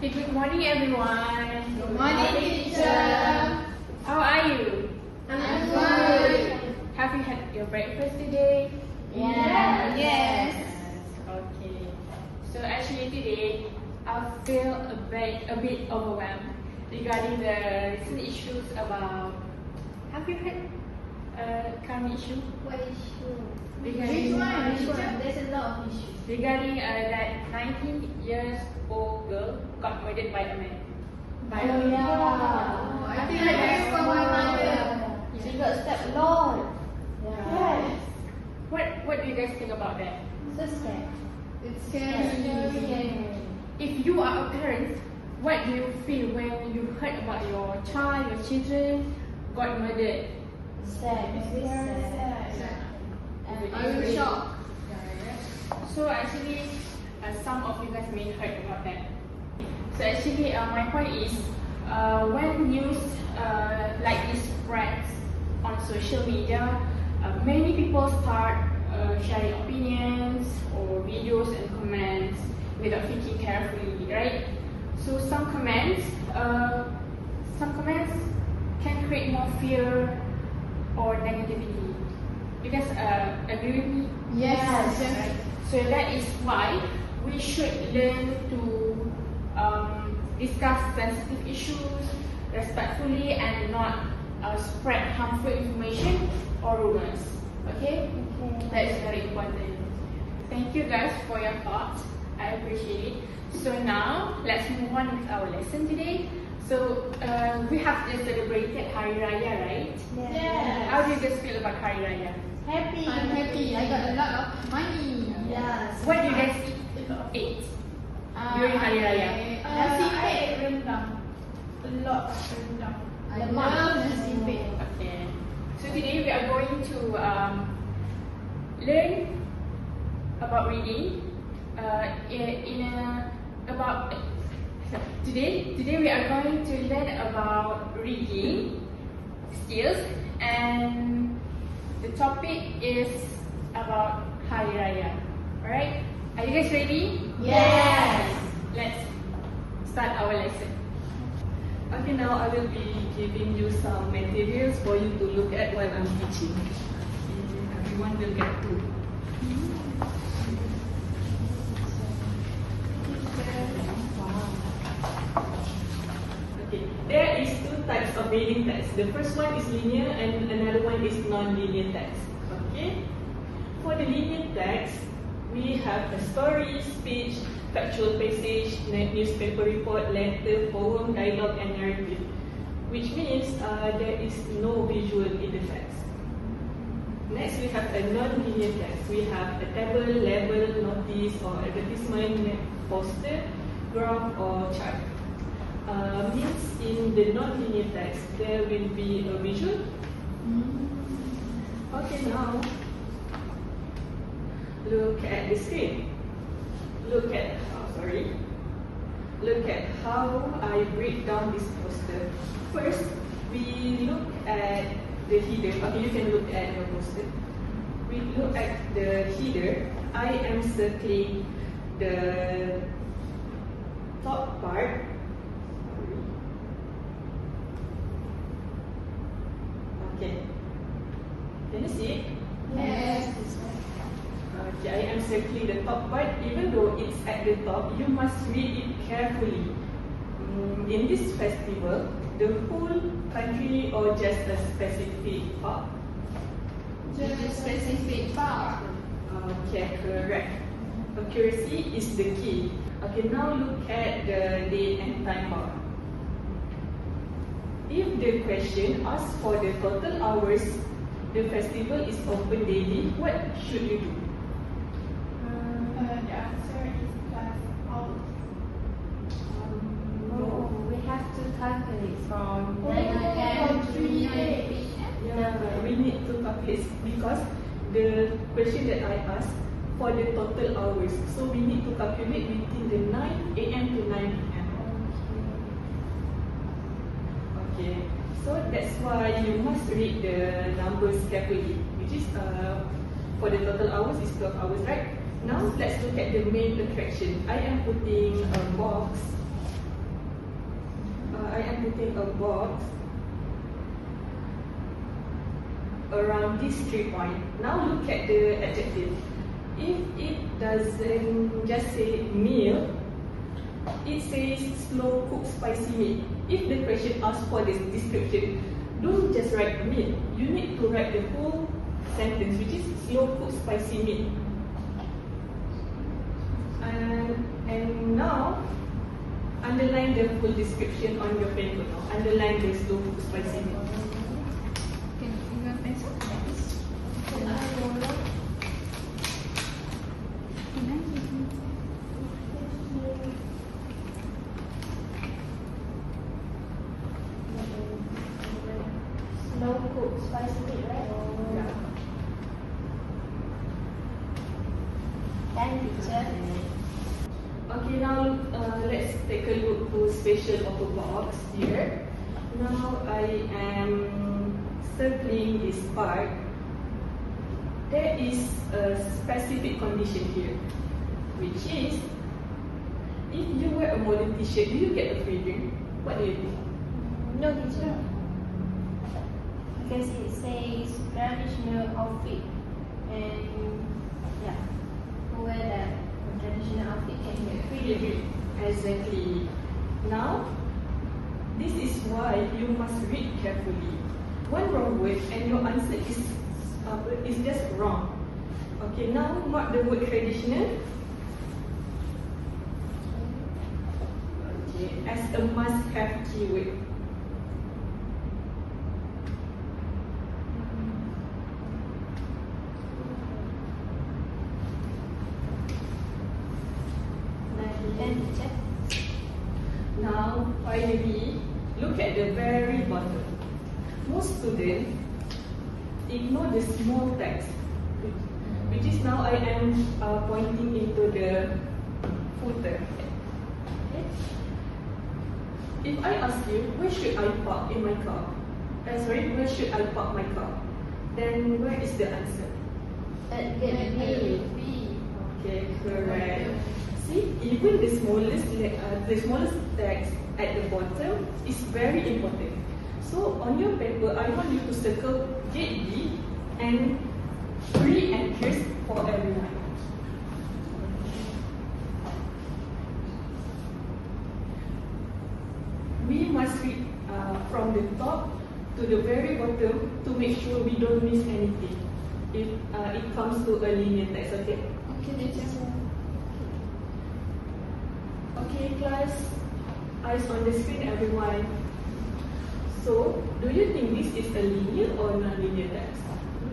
Okay, good morning everyone. Good morning, teacher. How are you? I'm good. Have you had your breakfast today? Yeah. Yes. Okay. So actually today I feel a bit overwhelmed regarding the recent issues about. Have you heard current issue? What issue? Regarding, Which one? There's a lot of issues. regarding that 19 years old girl got murdered by a man. By a Oh, I think I heard from my mother. She got stabbed a lot. Yes. What do you guys think about that? So scared. It's scary. If you are a parent, what do you feel when you heard about your child, your children got murdered? Sad. Very sad. I'm shocked. So actually, some of you guys may heard about that. So actually, my point is, when news like this spreads on social media, many people start sharing opinions or videos and comments without thinking carefully, right? So some comments can create more fear or negativity. You guys agree with me? Yes. Right. So that is why we should learn to discuss sensitive issues respectfully and not spread harmful information or rumors. Okay? That is very important. Thank you guys for your thoughts. I appreciate it. So now let's move on with our lesson today. So we have just celebrated Hari Raya, right? Yes. How do you guys feel about Hari Raya? Happy. I'm happy. I got a lot of money. Yes. What do you guys eat during Hari Raya? Nasi pek. rendang. A lot of rendang. I love nasi pek. Okay. So today we are going to learn about reading. Today we are going to learn about reading skills, and the topic is about Hari Raya. Alright? Are you guys ready? Yes. Let's start our lesson. Okay, now I will be giving you some materials for you to look at while I'm teaching. Everyone will get to. Okay, there is two types of reading text. The first one is linear and another one is non-linear text. Okay? For the linear text, we have a story, speech, factual passage, newspaper report, letter, poem, dialogue, and narrative, which means there is no visual in the text. Next, we have a non-linear text. We have a table, label, notice, or advertisement, poster, graph, or chart. Means in the non-linear text, there will be a visual. Okay, now look at the screen. Look at how I break down this poster. First, we look at the header. Okay, you can look at your poster. We look at the header. I am circling the top part. Okay. Can you see it? Yes. Okay, I am circling the top part. Even though it's at the top, you must read it carefully. In this festival, the whole country or just a specific part? Just a specific part. Okay, correct. Accuracy is the key. Okay, now look at the date and time bar. If the question asks for the total hours the festival is open daily, what should you do? The answer is plus hours. No, we have to calculate from 9 AM a.m. to 3 PM. Yeah, we need to calculate because the question that I asked for the total hours. So we need to calculate between the 9 AM to 9 PM. Okay, so that's why you must read the numbers carefully, which is for the total hours is 12 hours, right? Now let's look at the main attraction. I am putting a box I am putting a box around these 3 points. Now look at the adjective. If it doesn't just say meal, it says slow cooked spicy meat. If the question asks for this description, don't just write a meal. You need to write the whole sentence, which is slow cooked spicy meat. And now, underline the full description on your paper now. Underline the slow cooked spicy meat. Can you have pencil? Slow cook, spicy meat, right? Yeah. Then teacher. Okay, now let's take a look to spatial of a box here. Now I am circling this part. There is a specific condition here, which is if you wear a modern t-shirt, do you get a free drink? What do you think? No teacher. Because it says traditional outfit and yeah, who wear that traditional outfit can get free drink. Exactly. Now, this is why you must read carefully. One wrong word and your answer is just wrong. Okay, now mark the word traditional. Okay, as a must-have keyword. Then teacher. Now, finally, look at the very bottom. Most students ignore the small text, which is now I am pointing into the footer. Okay? If I ask you, where should I park in my car? Where should I park my car? Then where is the answer? At get B. Okay, correct. See, even the smallest text at the bottom is very important. So on your paper, I want you to circle gate B and 3 anchors for everyone. We must read from the top to the very bottom to make sure we don't miss anything if it comes to a linear text, okay? Okay, teacher. Okay, class, eyes on the screen, everyone. So, do you think this is a linear or non-linear text?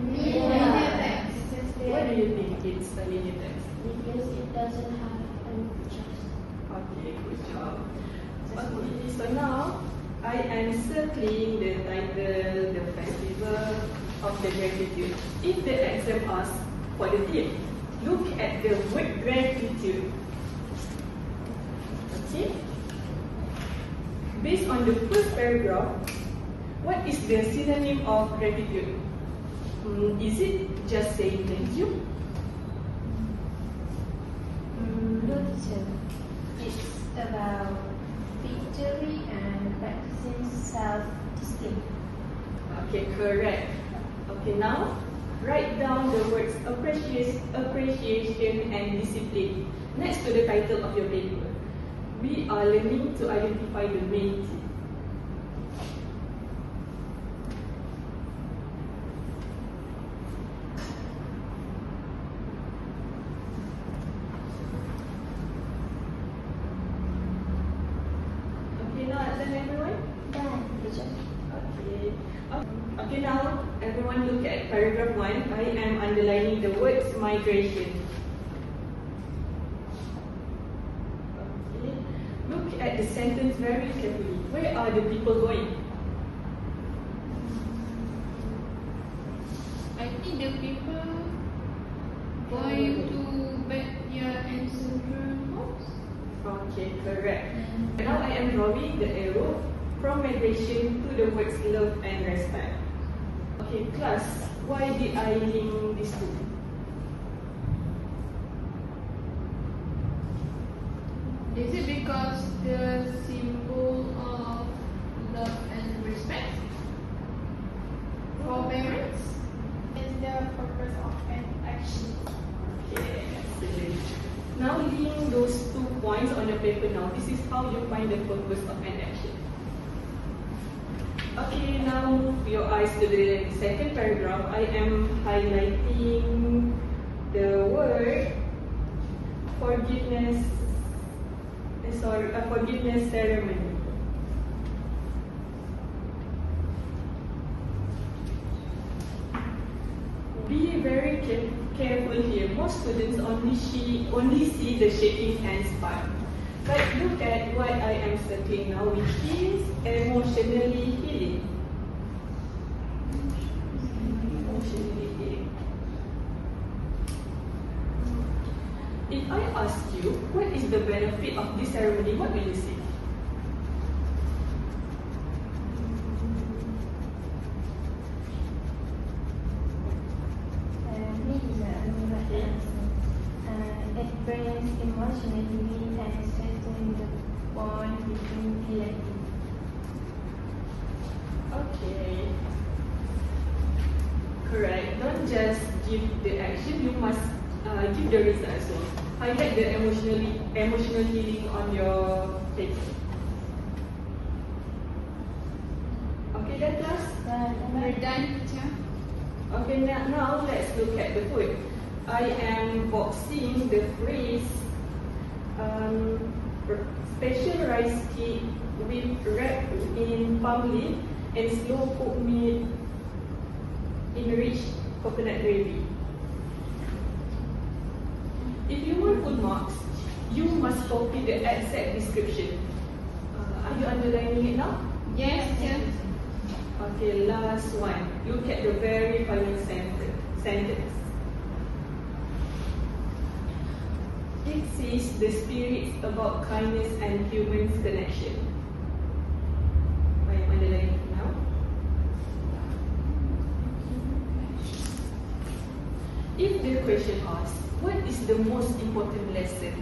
Linear text. Why do you think it's a linear text? Because it doesn't have any pictures. Okay, good job. Okay, so now I am circling the title, the festival of the gratitude. If the exam asks for the theme, look at the word gratitude. Okay? Based on the first paragraph, what is the synonym of gratitude? Is it just saying thank you? No teacher. It's about victory and practicing self-esteem. Okay, correct. Okay, now write down the words appreciation and discipline next to the title of your paper. We are learning to identify the main theme. Okay, now done everyone? Done, teacher. Okay. Okay, now everyone look at paragraph 1. I am underlining the words migration. Okay. Look at the sentence very carefully. Where are the people going? I think the people going to backyard and children's homes. Okay, correct. Now I am drawing the arrow from migration to the words love and respect. Okay, class, why did I link these two? Is it because the symbol of parents? Is the purpose of an action? Okay, excellent. Now link those 2 points on your paper now. This is how you find the purpose of an action. Okay, now move your eyes to the second paragraph. I am highlighting the word forgiveness. Forgiveness ceremony. Be very careful here. Most students only see the shaking hands part. But look at what I am circling now, which is emotionally healing. Emotionally healing. If I ask you, what is the benefit of this ceremony, what will you say? It brings emotional healing and strengthening the bond between relatives. Okay. Correct. Don't just give the action, you must give the result as well. Highlight the emotional healing on your paper. Okay, then class? We're done, teacher. Okay, now let's look at the food. I am boxing the phrase special rice cake with wrapped in palm leaf and slow cooked meat enriched coconut gravy. If you want full marks, you must copy the exact description. Are you underlining it now? Yes, teacher. Okay, last one. Look at the very final sentence. It says the spirits about kindness and humans connection. I am underlining it now. If the question asks, what is the most important lesson?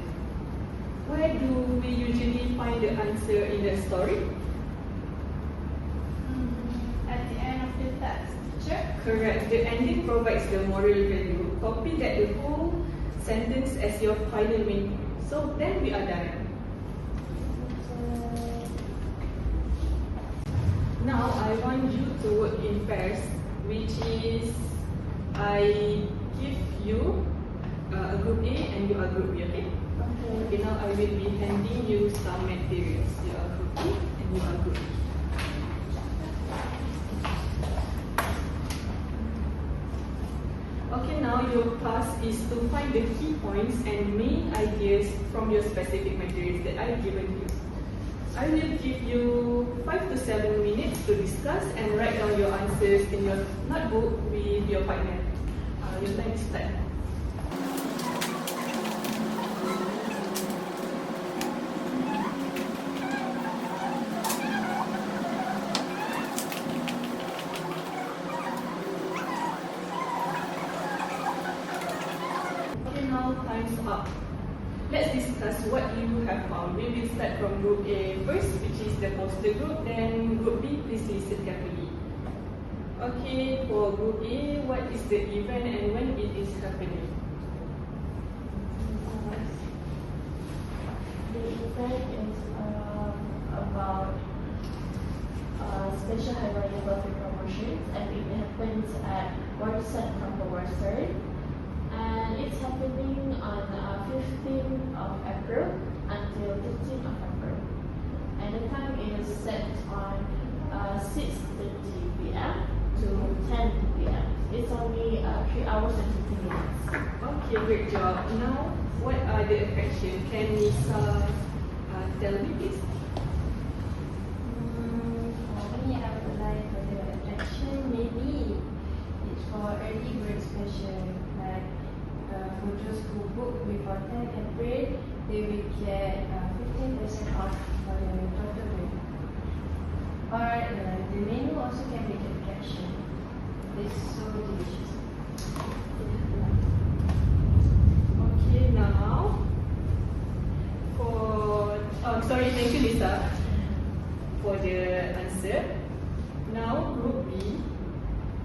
Where do we usually find the answer in the story? At the end of the text, teacher. Correct. The ending provides the moral value. Copy that the whole sentence as your final main point. So then we are done. Now I want you to work in pairs, which is I give you a group A and you are group B, okay? Okay, now I will be handing you some materials. You are group A and you are group B. Okay, now your task is to find the key points and main ideas from your specific materials that I've given you. I will give you 5 to 7 minutes to discuss and write down your answers in your notebook with your partner. Your time is start. Time's up. Let's discuss what you have found. We will start from group A first, which is the poster group, then group B, please listen carefully. Okay, for group A, what is the event and when it is happening? The event is about special Hawaiian birthday promotions, and it happens at Waterset Kampung Warserd. And it's happening on 15th of April until 15th of April. And the time is set on 6:30 p.m. to 10 p.m. It's only 3 hours and 15 minutes. Okay, great job. Now, what are the attractions? Can Lisa tell me please? For me, I would like for the attraction, maybe it's for early bird special, like for those who book before 10 April, they will get 15% off for the total bill. Or the menu also can be the attraction. It's so delicious. Okay, now sorry, thank you Lisa for the answer. Now group B,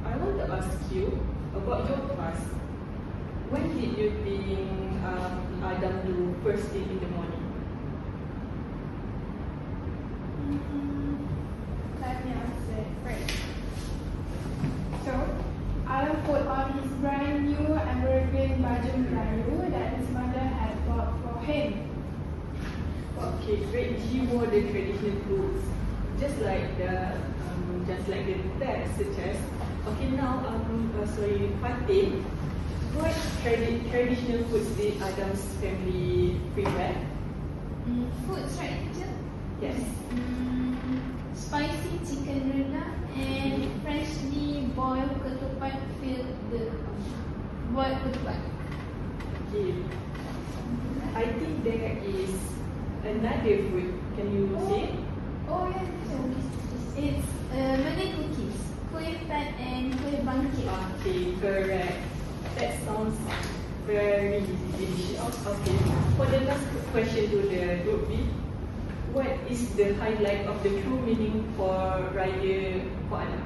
I want to ask you about your past. When did you think Adam do first thing in the morning? Let me answer it first. So, Adam put on his brand new evergreen baju Melayu that his mother had bought for him. Okay, great. He wore the traditional clothes, just like the text suggests. Okay, now Fatin, what traditional foods did Adam's family prepare? Foods, right, teacher? Yes. Spicy chicken rendang and freshly boiled ketupat boiled ketupat. Okay. I think there is another food. Can you say? Oh yeah, it's Malay cookies, kuih tart and kuih bangkit. Okay, correct. That sounds very delicious. Okay. For the last question to the group B, what is the highlight of the true meaning for Raya for Adam?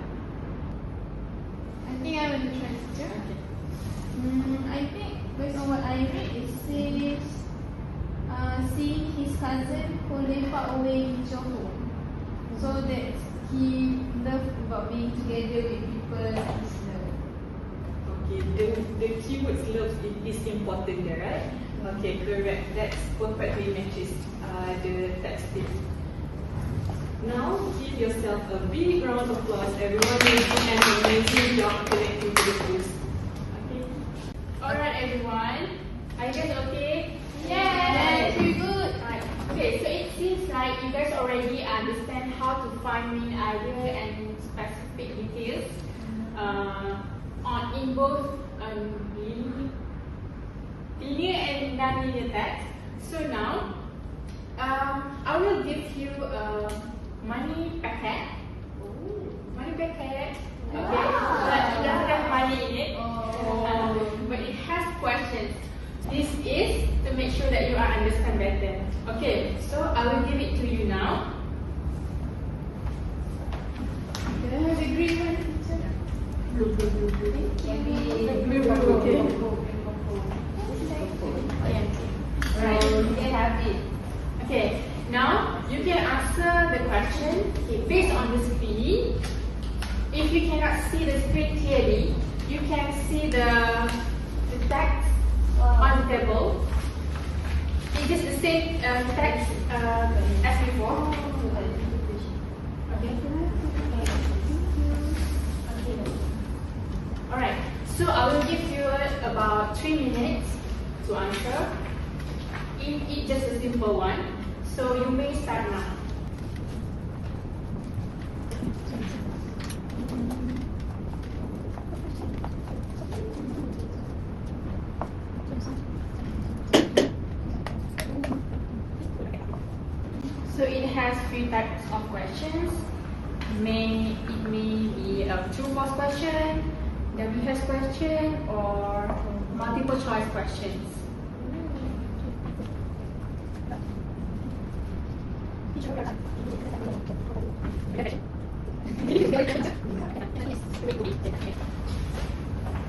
I think I will try teacher. Okay. I think based on what I read, it says seeing his cousin who lepak away in Johor. So that he loved about being together with people that he loved. Okay, the keywords love is important there, right? Okay, correct. That's perfectly matches the text tip. Now, give yourself a big round of applause. Everyone is doing an amazing job connecting to the clues. Okay. Alright everyone, are you guys okay? Yes, very good. Right. Okay, so it seems like you guys already understand how to find main idea and specific details in both linear and non-linear text. So now, I will give you a money packet. Money packet. Okay, but it doesn't have money in it. But it has questions. This is to make sure that you understand better. Okay, so I will give it to you now. Can I have the green one teacher? Okay. Right, you can have it. Okay, now you can answer the question based on the screen. If you cannot see the screen clearly, you can see the text on the table. It's just the same text as before. Okay. Alright, so I will give you about 3 minutes to answer. It's just a simple one. So you may start now. So it has 3 types of questions. It may be a true false question, WH question, or multiple choice questions.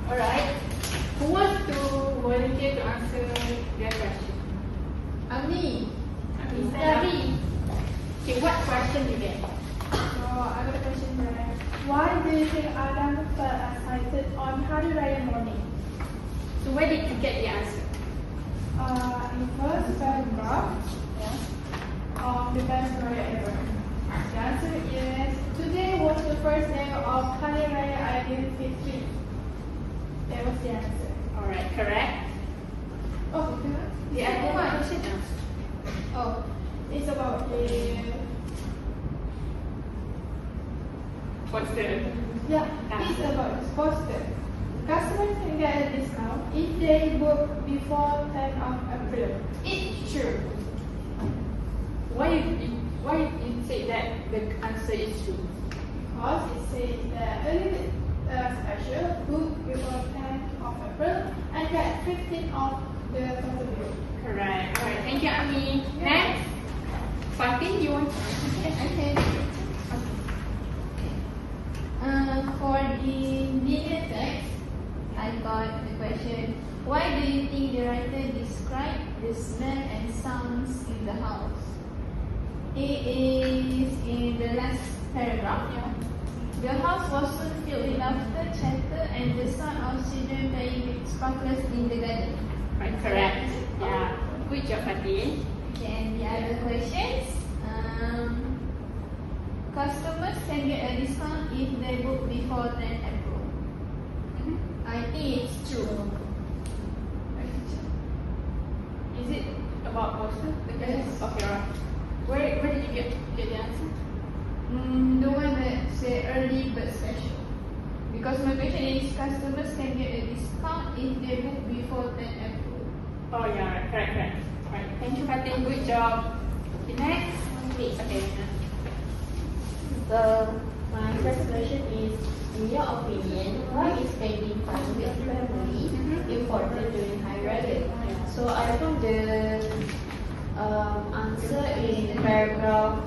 Alright, who wants to volunteer to answer their question? Ami. Sorry. Okay, what question you get? So I got a question there. Why do you think Adam felt excited on Hari Raya morning? So where did you get the answer? In the first paragraph of the best story ever. The answer is today was the first day of Hari Raya Aidilfitri. That was the answer. Alright, correct. Oh, The other question now. Oh, it's about the What's the it's about the poster. Customers can get a discount if they book before 10 of April. It's true. why you say that the answer is true? Because it says that early special book before 10 of April and get 15 off the total bill. Correct. Alright, thank you, Ami. Next, Fatin, you want to? Okay. For the linear text, I got the question, why do you think the writer described the smell and sounds in the house? It is in the last paragraph. The house was soon filled with laughter, chatter, and the sound of children playing with sparklers in the garden. Right, correct. Yeah. Good job, Fatin. Okay, and the other questions. Customers can get a discount if they book before 10 April. I think it's true. Is it about poster? Yes. Okay, right. Where did you get the answer? The one that say early bird special. Because my question is customers can get a discount if they book before 10 April. Oh yeah, right, correct. Right. Thank you, Fatin. Good job. The next. Okay. So, my first question is, in your opinion, why is spending time with family important during Hari Raya? So, I found the answer in paragraph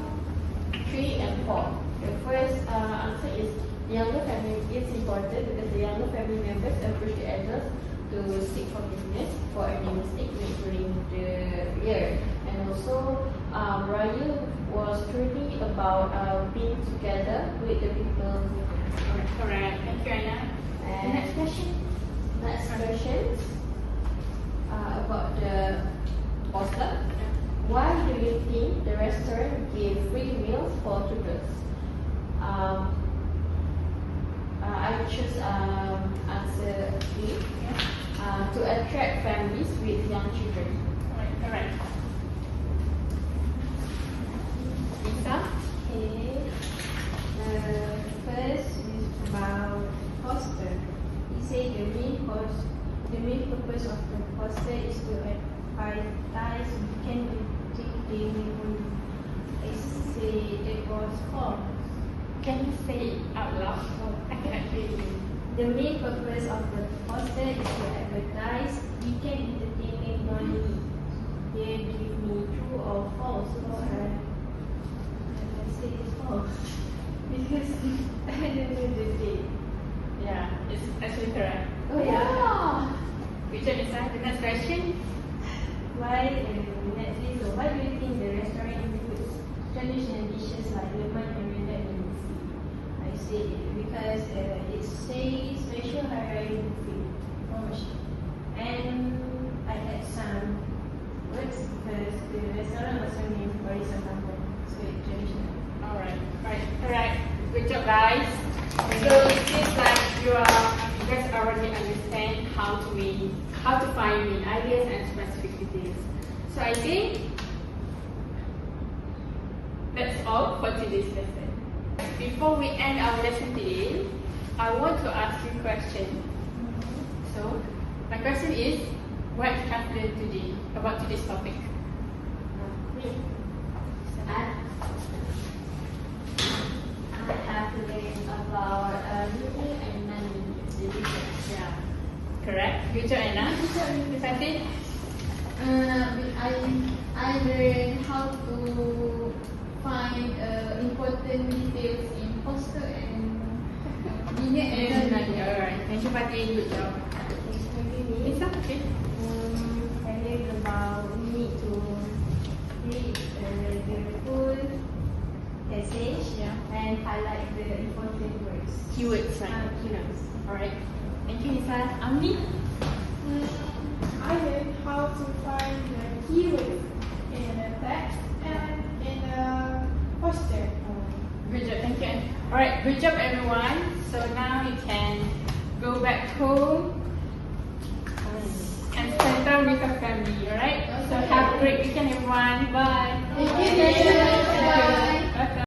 3 and 4. The first answer is, younger family is important because the younger family members approach the elders to seek forgiveness for any mistake made during the year. And also, Raya was truly about being together with the people. Correct. Thank you, Anna. And The next question. next question about the poster. Why do you think the restaurant gave free meals for tutors? I choose answer B. To attract families with young children. Correct. Lisa? Okay. First is about poster. He said the main purpose of the poster is to advertise weekend entertainment only. I say that was false. Can you say it out loud? I cannot hear you. The main purpose of the poster is to advertise weekend entertainment only. They give me true or false. So I say it's false because I don't know the date. Yeah, it's actually correct. Oh yeah. Good job, Lisa. The next question. Why? Nextly, so why do you think the restaurant includes traditional dishes like lemon and rendang in the sea? I say because it says special Hari Raya buffet promotion, and I had some words because the restaurant also named Barisan Kampung, so it's traditional. Alright, right, correct. Good job, guys. So it seems like you guys already understand how to find main ideas and specific details. So I think that's all for today's lesson. Before we end our lesson today, I want to ask you a question. So my question is, what have you learned today about today's topic? I have learned about linear and non-linear division. Yeah, correct. Good job, Anna. Fatin? I learned how to find important details in poster and linear and non-linear. Alright, thank you, Fatin. Good job. Lisa, okay. I learned about we need to read the full passage and highlight the important words. Keywords, right? Keywords. Alright. Thank you, Lisa. Amni? I learned how to find the keywords in the text and in the poster. Good job, thank you. Alright, good job, everyone. So now you can go back home and spend time with your family, alright? So have a great weekend, everyone. Bye. Thank you. Thank you. Bye. Welcome.